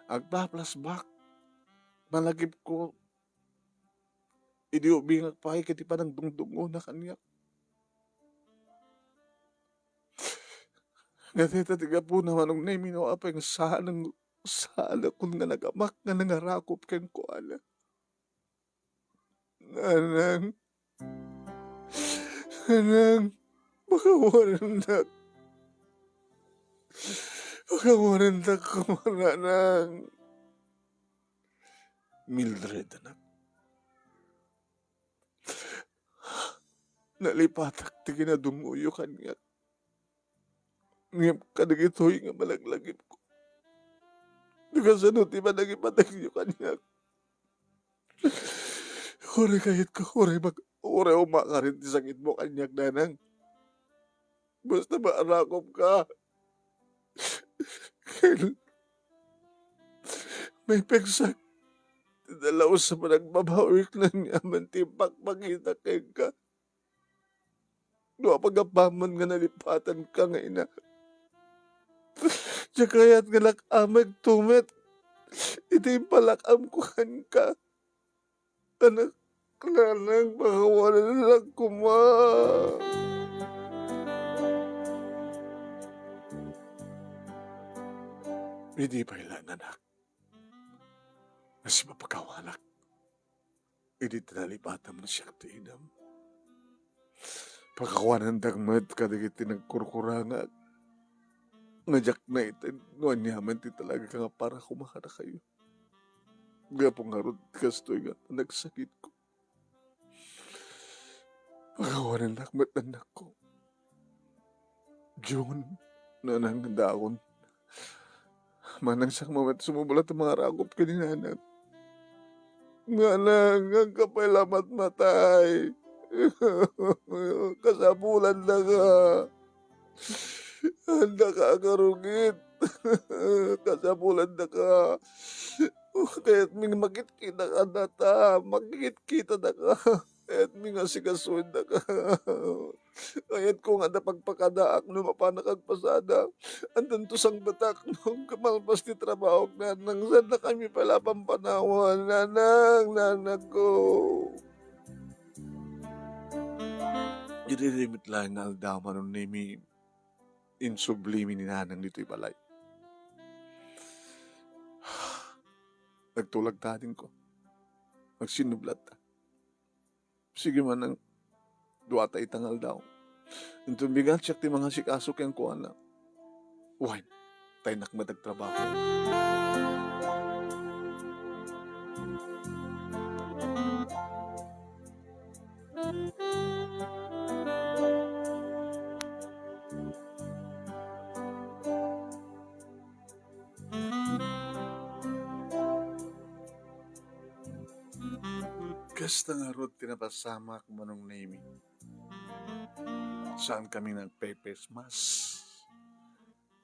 Agpaplasbak. Malagip ko. Idiubingag pa kiti pa ng dungdungo na kanya. Ngatita tiga po naman ng nemi no apa yung sala kung nga nagamak nga nangarakop kang kuala. Nanang, baka warandak. Baka warandak ko, nanang. Mildred, anak. Nalipatak ti kinadunguyo kanya. Ngayap kadagitoy nga malaglagip ko. Nagasanot, iba nagipatag niyo kanya. Ore kahit ko, ore umakarin ti sakit mo kanyak, nanang. Basta maarakop ka. May pegsak. Dalaw sa panagbabawik na niya, mantimpak makita kay ka. No, pagapaman nga nalipatan ka nga ina. Diya kaya't nga lakamag tumet. Iti palakam ko ka. Anak, nanang, baka wala lang kuma. Hindi pa ilan, anak. Nasi mapakawanak. Hindi tinalipatan mo siya tinam. Pagkawanan dagmat kadagiti nagkurkurangat. Najak na ito, noon niyaman ti talaga ka nga para kumakada kayo. Gapong harod kastoy nga nagsakit ko. Pagkawanan dagmat anak ko. June, nanang daon. Manang sak mamat sumubulat ang mga rakop ka ni nanang. Nga nang, ang kapailamat matay. Kasabulan na ka. Handa ka karugit. Kasabulan na ka. Kaya't ming makit-kita ka na ta. Makit-kita na ka. Kaya't ming asikasuin na ka. Kaya't kung ada pagpakadaak no mapanakagpasada. Andan to sang batak nung kamalpas ti trabaho na nang saan na kami pala pampanawan. Nanang ko. Iririmit lang na aldaman ng nemi insublimi ni nanang dito'y balay. Nagtulag tatin ko. Magsinublat ta. Sige man ang duwata itangal daw. Intong bigat siya ti mga sikasok yung kuha na. Uwan, tayo nakmatagtrabaho. Kasta nga rod tinapasama ko manong naming. Saan kami nagpepes mas.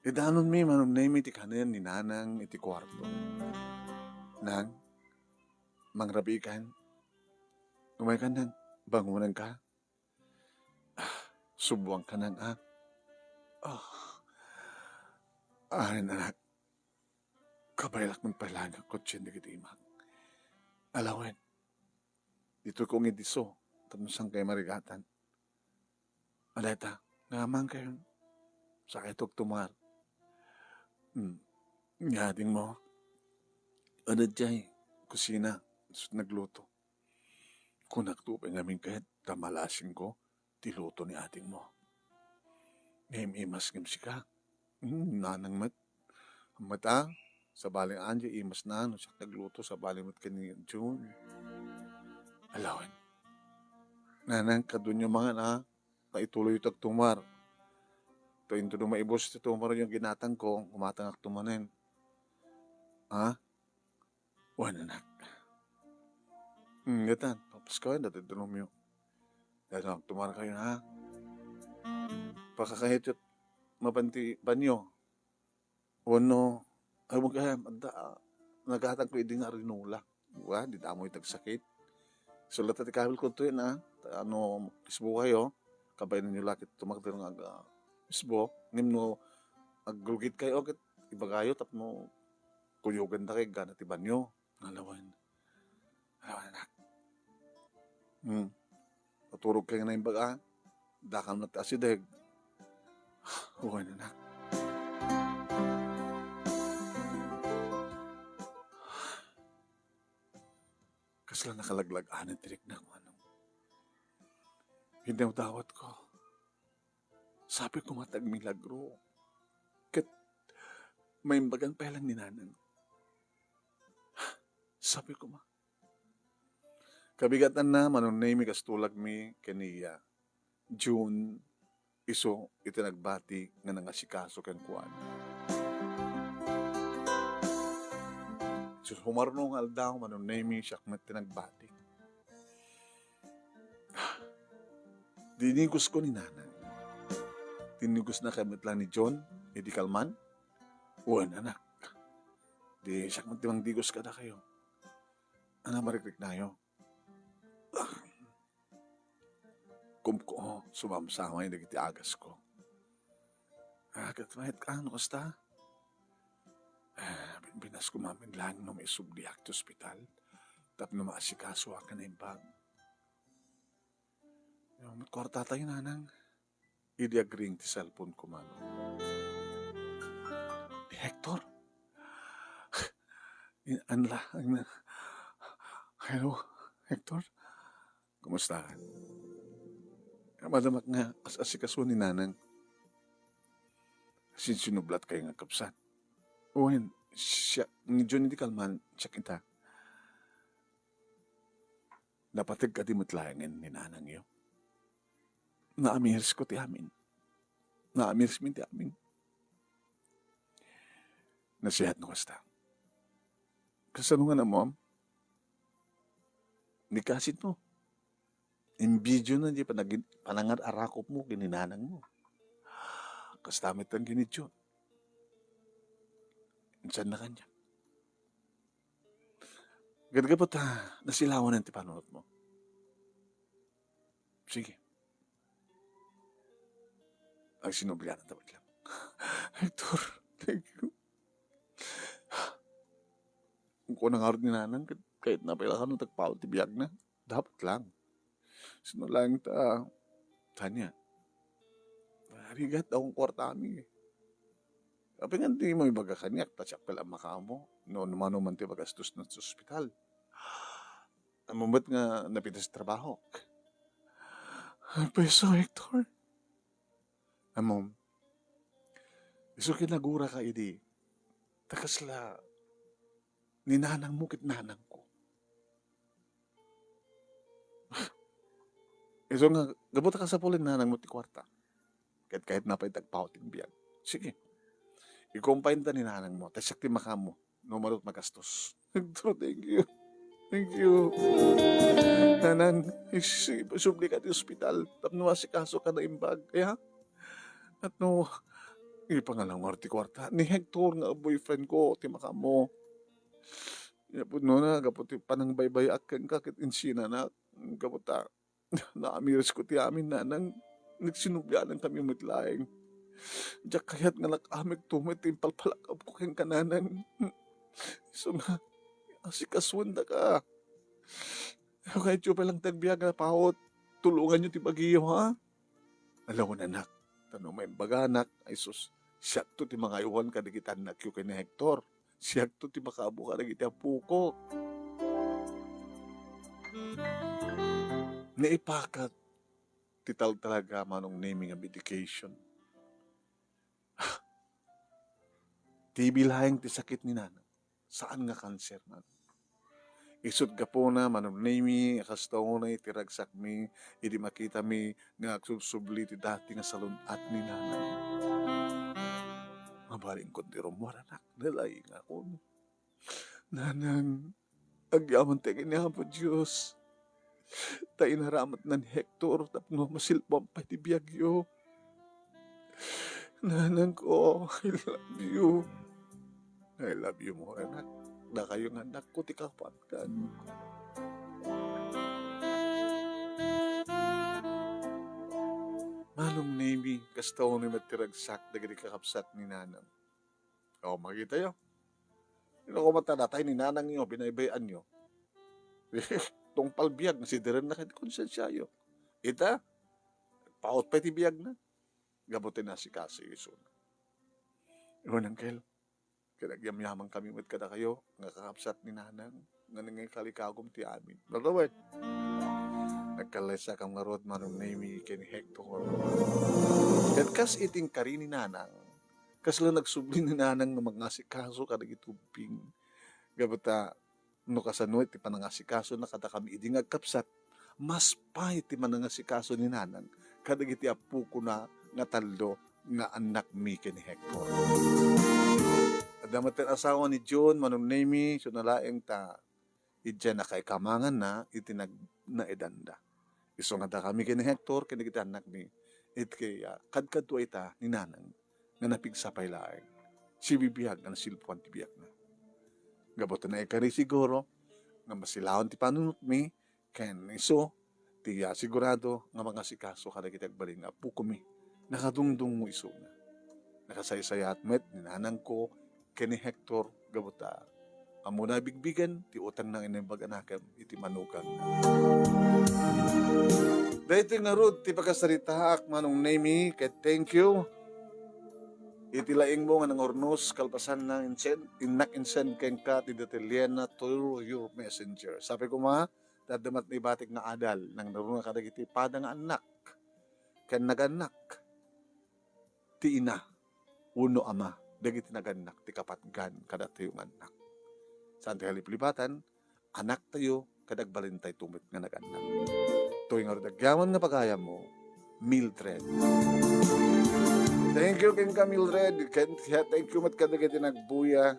Idanon mi manong naming iti kanan ni nanang iti kwarto. Nang, mangrabi kan, umay ka nang, bangunan ka, subuang ka nang ah, arin anak, kabaylak mong palaga ko tiyan di kita imang. Alawen, dito kong idiso, tanusang kay marigatan. Aleta, naman kayo, sakit og tumar. Ngading mo, ano dyan, kusina, nagluto. Kung nagtupay namin kahit tamalasing ko, tiluto ni ating mo. Ngayon imas ngam si ka. Nanang mat. Mata, sa baling anja, imas na, no, siya nagluto sa baling mat kani June. Alawan. Nanang, kadun yung mga na ituloy ito tumar. Ito into na maibos ito tumar yung ginatang ko, umatangak tumanin. Ha? Wala na. Gatan, tapos ka, dati dunong yung. Dati tumar kayo, ha? Pakakahit yung mapanti banyo. Wano, ay mo kaya, nagatang ko hindi nga rinula. Wa, di damo yung tagsakit. So, lahat at kabil ko ito yun, ha? Ano, isbo kayo, kabay na nyo lakit tumakdir ng isbo. Ngim no, aggulgit kayo, agad, iba kayo, tap no, kuyugan na kayo, ganat iba nyo. Alawan. Alawan na. Paturog kayo na yung baga, dakam na tasideg. Huwag na na. Kasla nakalaglag-anan tirik na kung ano. Hindi ang dawat ko. Sabi ko matag milagro. Kat may bagang pelang ni nanang. Sabi ko kabigatan na manong mi kastulag mi kaniya. June iso itinagbati nga nangasikaso ken kuan. So humarno nga aldaw manong mi siyak met tinagbati. Dinigos ko ni nanang. Dinigos na kamit lang ni John, edi kalman. Uwan anak. Di siyak met timang digos ka na kayo. Ana marikrik na yo. Kumko, sumamsama yung nagiti agas ko. Agat mahit ka, ano kasta? Binas ko mamin lang no may subliak to hospital. Tap no maasikaso ka na yung bag. Yung kwarta tayo nanang. Idi agring ti cellphone ko man. Ni Hector? Anla, hello, Hector? Kumusta ka? Madamak nga asikaso ni nanang. Sinublat kayo nga kapsan. Uwan, siya, ni John hindi kalman, siya kita. Napatig ka di matlayangan ni nanang iyo. Naamirs ko ti amin. Naamirs min ti amin. Nasihat no kasta. Kasano nga na mo, ni kasit mo. Imbidyo na di panangat arakop mo, gininanang mo. Kastamit ang ginidyo. Insan na kanya. Gad-gabot nasilawan ang tipanunot mo. Sige. Ang sinublihan ang tapat lang. Hector, thank you. Kung nangarot ni nanang, kahit napila ka nung tagpawal, tibiyag na. Dapat lang. Sinulang tanya. Harigat akong kwartami. Kapag nga di mo ibaga kanyak, tasyak pala makamo. No, naman naman ti bagastos na sa ospital. Amamat nga napitas trabaho. Peso, Hector. Amom, iso kinagura ka, idi. Takasla, ninanang mo kit nanang ko. Iso nga, gabuta ka sa puling nanang mo ti kwarta. Kahit napay tagpauting biyag. Sige. I-combine ta ni nanang mo. Tasyak ti makamo. No marot magastos. Hector, thank you. Thank you. Nanang, subli ka di ospital. Tapno si kaso ka na imbag. Kaya, at no, ipangalang marti kwarta. Ni Hector nga boyfriend ko, timaka mo. Yapon no na, kaputi panang baybay akan kakit insina na. Kaputa, naamiris ko ti amin na nang nagsinubyanan kami mitlaing. Diyak kayat nga nakamig tumit impalpalak ko keng kananan. So nga, asikaswanda ka. Kahit yung palang tagbiya nga paot, tulungan nyo ti bagiyo ha. Alam mo na nak, tanong may baganak, ay sus, siyak to ti mga iwan ka nagitan na kyo kay ni Hector. Siyak to ti makabu ka nagiti puko. Naipakat, tital talaga manong naming a medication. Tibilahing ti sakit ni Nana. Saan nga kanser man? Isut ka po na manong nami, akastaw na itiragsak mi, hindi makita mi nga subsubli ti dati nga salon at ni Nana. Mabaling ko ti rumwaranak, nalay nga ko. Nanang, agyaman tingin niya po Diyos. Tayo naramat ng Hector, tapno masilpang pa ti biyagyo. Nanang ko, I love you. I love you more, anak. Na kayong anak ko, ti kapat kan. Manong nami, kastaw ni matiragsak, dagadi kakapsat ni Nanang. O, makita yo. Ino ko matanatay ni Nanang nyo, binaybayan nyo. Tong palbiyag, nasidiran na kahit konsensya yo. Ita, paot pa ti biyag na. Gabutin na si Kasi Isun. Iwan Angkel, kinagyamyaman kami with kada kayo, nga kakapsat ni Nanang, nga nangay kalikagom ti amin. Barawet, nagkalesa kang marod manong nami kini Hector. Kat kas iting kari ni Nanang, kas lang nagsubli ni Nanang nga mangasikaso kada gitubing. Gabuta, no kasano iti panangasikaso na kada kami idi ngagkapsat, mas pa iti manangasikaso ni Nanang, kada giti apu ko na nga taldo nga anak mi kini Hector. Adamat ang asawa ni John, manong nami, so nalaeng ta, idya na kay kamangan na, itinag na edanda. Iso nga da kami kini Hector, kini kita anak mi, it kay kadkadto ita ni Nanang, nga napigsapay laeng. Si bibiyag nga nasilpuan ti biyag na. Gaboto na ikari siguro, nga masilahon ti panunot mi, ken iso, ti sigurado nga mga sikaso kada kita agbaling nga puko mi, nakadungdung mo iso na. Nakasaysayat met, ni Nanang ko, kini Hector, gabuta. Amo na bigbigan, ti utang nang inibag anakan, iti manukan. Dahito nga rod, ti pagkasaritaak manong nami, kay thank you. Iti laing mo nga ng ornos, kalpasan na inak-insen ken ka, ti Datiliana to your messenger. Sabi ko dadamat ni batik na adal, nang narunga kadagiti pada nga anak, ken naganak, ti ina, uno ama, dagiti naganak, ti kapatgan, kada tayong anak. Saan tayo halipilipatan, anak tayo, kadagbalin tayo tumit nga naganak. Tuwing arudagyaman nga pagaya mo, Mildred. Thank you, King Mildred. Thank you mat kadagiti nagbuya.